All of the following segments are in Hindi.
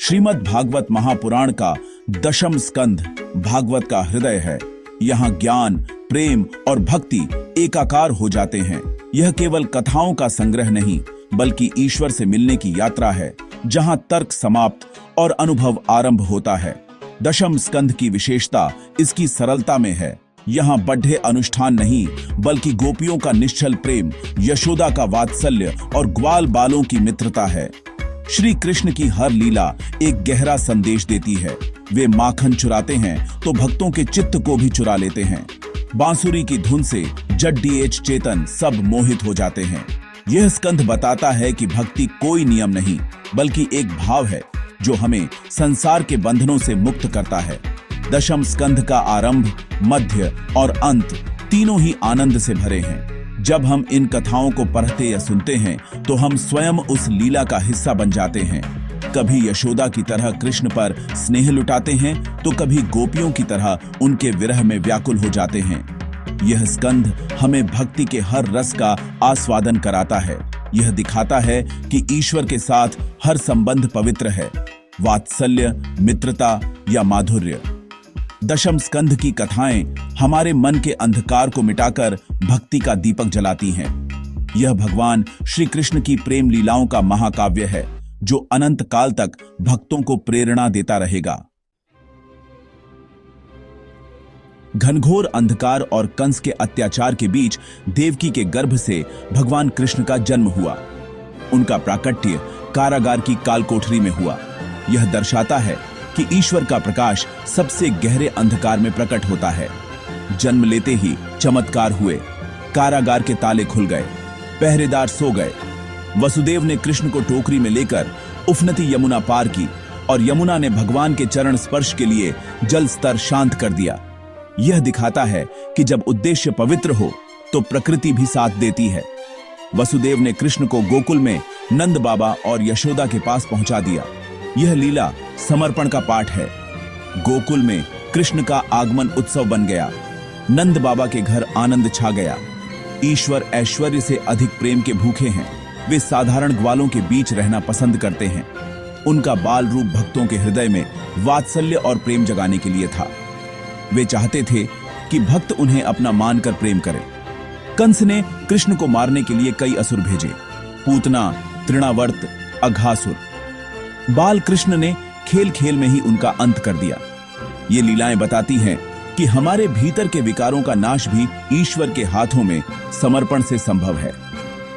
श्रीमद् भागवत महापुराण का दशम स्कंध भागवत का हृदय है। यहाँ ज्ञान, प्रेम और भक्ति एकाकार हो जाते हैं। यह केवल कथाओं का संग्रह नहीं, बल्कि ईश्वर से मिलने की यात्रा है, जहाँ तर्क समाप्त और अनुभव आरंभ होता है। दशम स्कंध की विशेषता इसकी सरलता में है। यहाँ बढ़े अनुष्ठान नहीं, बल्कि गोपियों का निश्चल प्रेम, यशोदा का वात्सल्य और ग्वाल बालों की मित्रता है। श्री कृष्ण की हर लीला एक गहरा संदेश देती है। वे माखन चुराते हैं तो भक्तों के चित्त को भी चुरा लेते हैं। बांसुरी की धुन से जड्डीएच चेतन सब मोहित हो जाते हैं। यह स्कंध बताता है कि भक्ति कोई नियम नहीं, बल्कि एक भाव है जो हमें संसार के बंधनों से मुक्त करता है। दशम स्कंध का आरंभ, मध्य और अंत तीनों ही आनंद से भरे हैं। जब हम इन कथाओं को पढ़ते या सुनते हैं तो हम स्वयं उस लीला का हिस्सा बन जाते हैं। कभी यशोदा की तरह कृष्ण पर स्नेह लुटाते हैं तो कभी गोपियों की तरह उनके विरह में व्याकुल हो जाते हैं। यह स्कंध हमें भक्ति के हर रस का आस्वादन कराता है। यह दिखाता है कि ईश्वर के साथ हर संबंध पवित्र है, वात्सल्य, मित्रता या माधुर्य। दशम स्कंध की कथाएं हमारे मन के अंधकार को मिटाकर भक्ति का दीपक जलाती हैं। यह भगवान श्री कृष्ण की प्रेम लीलाओं का महाकाव्य है, जो अनंत काल तक भक्तों को प्रेरणा देता रहेगा। घनघोर अंधकार और कंस के अत्याचार के बीच देवकी के गर्भ से भगवान कृष्ण का जन्म हुआ। उनका प्राकट्य कारागार की कालकोठरी में हुआ। यह दर्शाता है कि ईश्वर का प्रकाश सबसे गहरे अंधकार में प्रकट होता है। जन्म लेते ही चमत्कार हुए। कारागार के ताले खुल गए, पहरेदार सो गए। वसुदेव ने कृष्ण को टोकरी में लेकर उफनती यमुना पार की और यमुना ने भगवान के चरण स्पर्श के लिए जल स्तर शांत कर दिया। यह दिखाता है कि जब उद्देश्य पवित्र हो तो प्रकृति भी साथ देती है। वसुदेव ने कृष्ण को गोकुल में नंद बाबा और यशोदा के पास पहुंचा दिया। यह लीला समर्पण का पाठ है। गोकुल में कृष्ण का आगमन उत्सव बन गया। नंद बाबा के घर आनंद छा गया। ईश्वर ऐश्वर्य से अधिक प्रेम के भूखे हैं। वे साधारण ग्वालों के बीच रहना पसंद करते हैं। उनका बाल रूप भक्तों के हृदय में वात्सल्य और प्रेम जगाने के लिए था। वे चाहते थे कि भक्त उन्हें अपना मानकर प्रेम करें। कंस ने कृष्ण को मारने के लिए कई असुर भेजे, पूतना, तृणावर्त, अघासुर। बाल कृष्ण ने खेल खेल में ही उनका अंत कर दिया। ये लीलाएं बताती हैं कि हमारे भीतर के विकारों का नाश भी ईश्वर के हाथों में समर्पण से संभव है।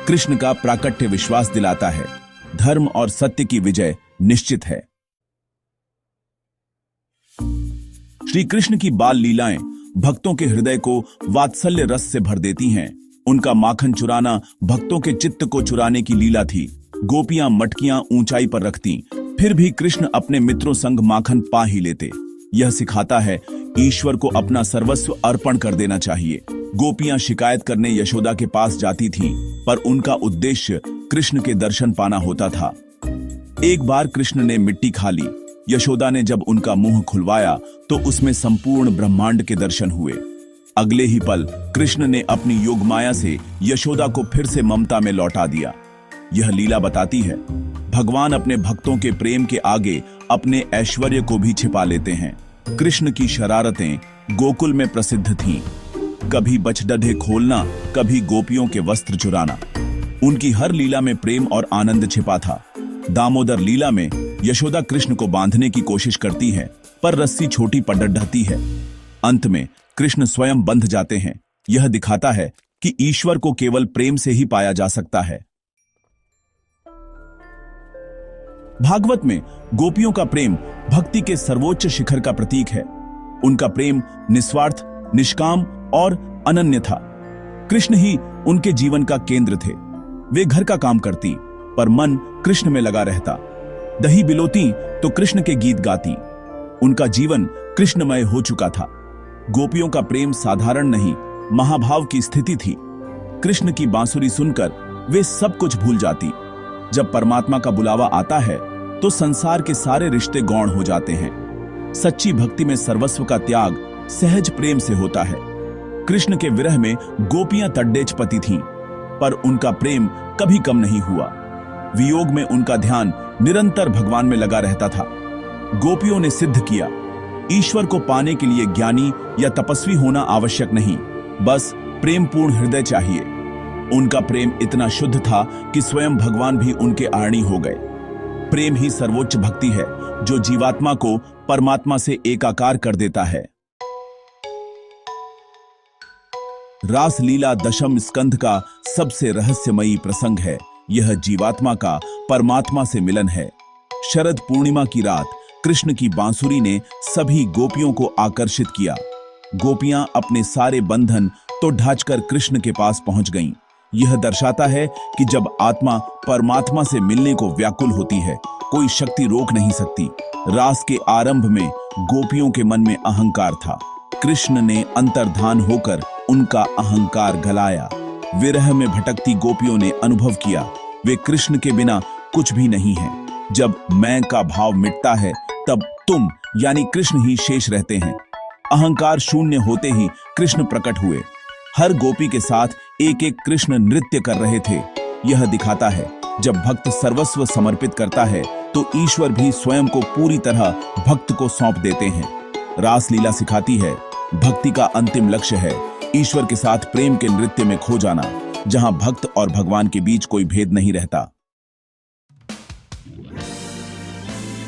कृष्ण का प्राकट्य विश्वास दिलाता है, धर्म और सत्य की विजय निश्चित है। श्री कृष्ण की बाल लीलाएं भक्तों के हृदय को वात्सल्य रस से भर देती हैं। उनका माखन चुराना भक्तों के चित्त को चुराने की लीला थी। गोपियां मटकियां ऊंचाई पर रखती, फिर भी कृष्ण अपने मित्रों संग माखन पा ही लेते। यह सिखाता है ईश्वर को अपना सर्वस्व अर्पण कर देना चाहिए। गोपियां शिकायत करने यशोदा के पास जाती थीं, पर उनका उद्देश्य कृष्ण के दर्शन पाना होता था। एक बार कृष्ण ने मिट्टी खा ली। यशोदा ने जब उनका मुंह खुलवाया तो उसमें संपूर्ण ब्रह्मांड के दर्शन हुए। अगले ही पल कृष्ण ने अपनी योगमाया से यशोदा को फिर से ममता में लौटा दिया। यह लीला बताती है भगवान अपने भक्तों के प्रेम के आगे अपने ऐश्वर्य को भी छिपा लेते हैं। कृष्ण की शरारतें गोकुल में प्रसिद्ध थीं। कभी बछडढे खोलना, कभी गोपियों के वस्त्र चुराना। उनकी हर लीला में प्रेम और आनंद छिपा था। दामोदर लीला में यशोदा कृष्ण को बांधने की कोशिश करती है, पर रस्सी छोटी पड़ ढहती है। अंत में कृष्ण स्वयं बंध जाते हैं। यह दिखाता है कि ईश्वर को केवल प्रेम से ही पाया जा सकता है। भागवत में गोपियों का प्रेम भक्ति के सर्वोच्च शिखर का प्रतीक है। उनका प्रेम निस्वार्थ, निष्काम और अनन्य था। कृष्ण ही उनके जीवन का केंद्र थे। वे घर का काम करती, पर मन कृष्ण में लगा रहता। दही बिलोती तो कृष्ण के गीत गाती। उनका जीवन कृष्णमय हो चुका था। गोपियों का प्रेम साधारण नहीं, महाभाव की स्थिति थी। कृष्ण की बांसुरी सुनकर वे सब कुछ भूल जाती। जब परमात्मा का बुलावा आता है तो संसार के सारे रिश्ते गौण हो जाते हैं। सच्ची भक्ति में सर्वस्व का त्याग सहज प्रेम से होता है। कृष्ण के विरह में गोपियां तड्डेच पति थीं, पर उनका प्रेम कभी कम नहीं हुआ। वियोग में उनका ध्यान निरंतर भगवान में लगा रहता था। गोपियों ने सिद्ध किया, ईश्वर को पाने के लिए ज्ञानी या तपस्वी होना आवश्यक नहीं, बस प्रेमपूर्ण हृदय चाहिए। उनका प्रेम इतना शुद्ध था कि स्वयं भगवान भी उनके आड़नी हो गए। प्रेम ही सर्वोच्च भक्ति है जो जीवात्मा को परमात्मा से एकाकार कर देता है। रासलीला दशम स्कंध का सबसे रहस्यमयी प्रसंग है। यह जीवात्मा का परमात्मा से मिलन है। शरद पूर्णिमा की रात कृष्ण की बांसुरी ने सभी गोपियों को आकर्षित किया। गोपियां अपने सारे बंधन तो ढांचकर कृष्ण के पास पहुंच गईं। यह दर्शाता है कि जब आत्मा परमात्मा से मिलने को व्याकुल होती है, कोई शक्ति रोक नहीं सकती। रास के आरंभ में गोपियों के मन में अहंकार था। कृष्ण ने अंतर्धान होकर उनका अहंकार गलाया। विरह में भटकती गोपियों ने अनुभव किया, वे कृष्ण के बिना कुछ भी नहीं है। जब मैं का भाव मिटता है, तब तुम यानी कृष्ण ही शेष रहते हैं। अहंकार शून्य होते ही कृष्ण प्रकट हुए। हर गोपी के साथ एक एक कृष्ण नृत्य कर रहे थे। यह दिखाता है जब भक्त सर्वस्व समर्पित करता है तो ईश्वर भी स्वयं को पूरी तरह भक्त को सौंप देते हैं। रासलीला सिखाती है, भक्ति का अंतिम लक्ष्य है ईश्वर के साथ प्रेम के नृत्य में खो जाना, जहां भक्त और भगवान के बीच कोई भेद नहीं रहता।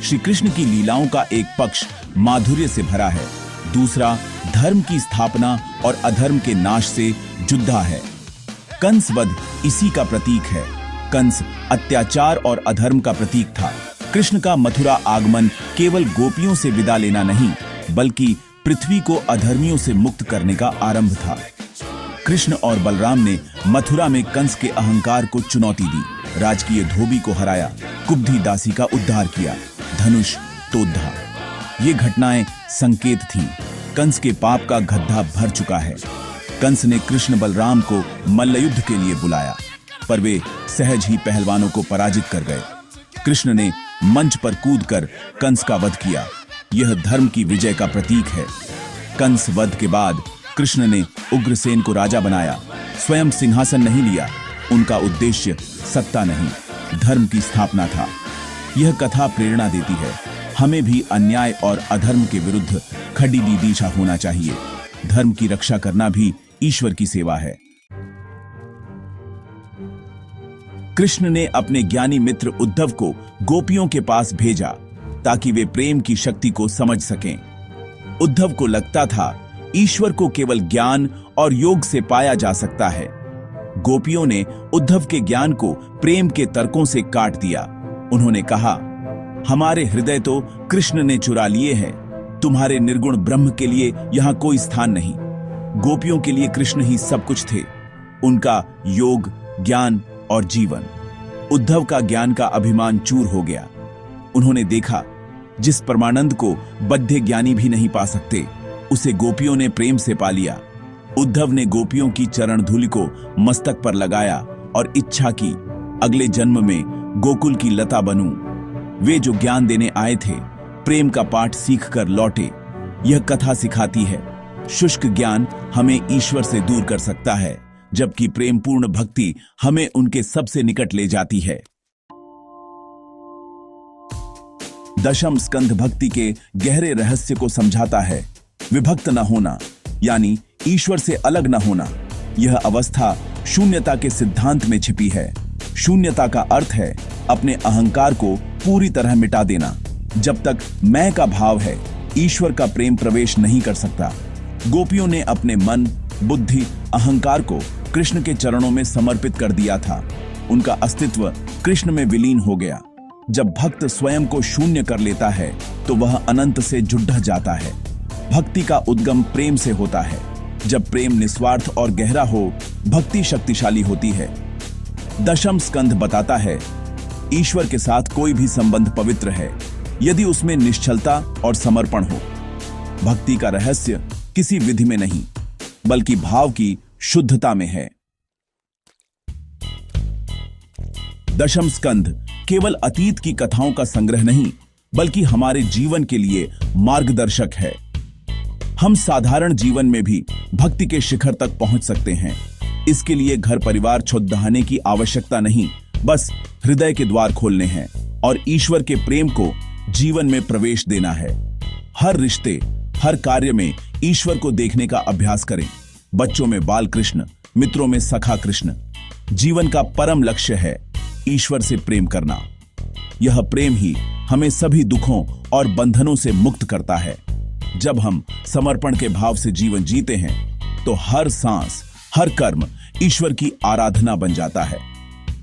श्री कृष्ण की लीलाओं का एक पक्ष माधुर्य से भरा है, दूसरा धर्म की स्थापना और अधर्म के नाश से जुद्धा है। कंस वध इसी का प्रतीक है। कंस अत्याचार और अधर्म का प्रतीक था। कृष्ण का मथुरा आगमन केवल गोपियों से विदा लेना नहीं, बल्कि पृथ्वी को अधर्मियों से मुक्त करने का आरंभ था। कृष्ण और बलराम ने मथुरा में कंस के अहंकार को चुनौती दी, राजकीय धोबी को हराया, कुब्धी दासी का उद्धार किया, धनुष तोधा। ये घटनाएं संकेत थीं, कंस के पाप का गड्ढा भर चुका है। कंस ने कृष्ण बलराम को मल्लयुद्ध के लिए बुलाया, पर वे सहज ही पहलवानों को पराजित कर गए। कृष्ण ने मंच पर कूदकर कंस का वध किया। यह धर्म की विजय का प्रतीक है। कंस वध के बाद कृष्ण ने उग्रसेन को राजा बनाया, स्वयं सिंहासन नहीं लिया। उनका उद्देश्य सत्ता नहीं, धर्म की स्थापना था। यह कथा प्रेरणा देती है, हमें भी अन्याय और अधर्म के विरुद्ध खड़ी दिशा होना चाहिए। धर्म की रक्षा करना भी ईश्वर की सेवा है। कृष्ण ने अपने ज्ञानी मित्र उद्धव को गोपियों के पास भेजा ताकि वे प्रेम की शक्ति को समझ सकें। उद्धव को लगता था ईश्वर को केवल ज्ञान और योग से पाया जा सकता है। गोपियों ने उद्धव के ज्ञान को प्रेम के तर्कों से काट दिया। उन्होंने कहा, हमारे हृदय तो कृष्ण ने चुरा लिए हैं, तुम्हारे निर्गुण ब्रह्म के लिए यहां कोई स्थान नहीं। गोपियों के लिए कृष्ण ही सब कुछ थे, उनका योग, ज्ञान और जीवन। उद्धव का ज्ञान का अभिमान चूर हो गया। उन्होंने देखा जिस परमानंद को बद्ध ज्ञानी भी नहीं पा सकते, उसे गोपियों ने प्रेम से पा लिया। उद्धव ने गोपियों की चरण धूलि को मस्तक पर लगाया और इच्छा की, अगले जन्म में गोकुल की लता बनूं। वे जो ज्ञान देने आए थे, प्रेम का पाठ सीख कर लौटे। यह कथा सिखाती है, शुष्क ज्ञान हमें ईश्वर से दूर कर सकता है, जबकि प्रेमपूर्ण भक्ति हमें उनके सबसे निकट ले जाती है। दशम स्कंध भक्ति के गहरे रहस्य को समझाता है। विभक्त न होना यानी ईश्वर से अलग न होना, यह अवस्था शून्यता के सिद्धांत में छिपी है। शून्यता का अर्थ है अपने अहंकार को पूरी तरह मिटा देना। जब तक मैं का भाव है, ईश्वर का प्रेम प्रवेश नहीं कर सकता। गोपियों ने अपने मन, बुद्धि, अहंकार को कृष्ण के चरणों में समर्पित कर दिया था। उनका अस्तित्व कृष्ण में विलीन हो गया। जब भक्त स्वयं को शून्य कर लेता है तो वह अनंत से जुड़ जाता है। भक्ति का उद्गम प्रेम से होता है। जब प्रेम निस्वार्थ और गहरा हो, भक्ति शक्तिशाली होती है। दशम स्कंध बताता है, ईश्वर के साथ कोई भी संबंध पवित्र है यदि उसमें निश्चलता और समर्पण हो। भक्ति का रहस्य किसी विधि में नहीं, बल्कि भाव की शुद्धता में है। दशम स्कंध केवल अतीत की कथाओं का संग्रह नहीं, बल्कि हमारे जीवन के लिए मार्गदर्शक है। हम साधारण जीवन में भी भक्ति के शिखर तक पहुंच सकते हैं। इसके लिए घर परिवार छुड़ाने की आवश्यकता नहीं, बस हृदय के द्वार खोलने हैं और ईश्वर के प्रेम को जीवन में प्रवेश देना है। हर रिश्ते, हर कार्य में ईश्वर को देखने का अभ्यास करें। बच्चों में बाल कृष्ण, मित्रों में सखा कृष्ण। जीवन का परम लक्ष्य है ईश्वर से प्रेम करना। यह प्रेम ही हमें सभी दुखों और बंधनों से मुक्त करता है। जब हम समर्पण के भाव से जीवन जीते हैं तो हर सांस, हर कर्म ईश्वर की आराधना बन जाता है।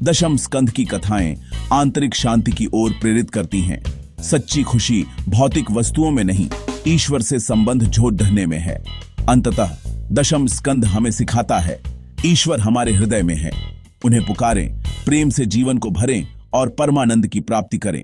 दशम स्कंध की कथाएं आंतरिक शांति की ओर प्रेरित करती हैं। सच्ची खुशी भौतिक वस्तुओं में नहीं, ईश्वर से संबंध जोड़ ढहने में है। अंततः दशम स्कंध हमें सिखाता है ईश्वर हमारे हृदय में है। उन्हें पुकारें, प्रेम से जीवन को भरें और परमानंद की प्राप्ति करें।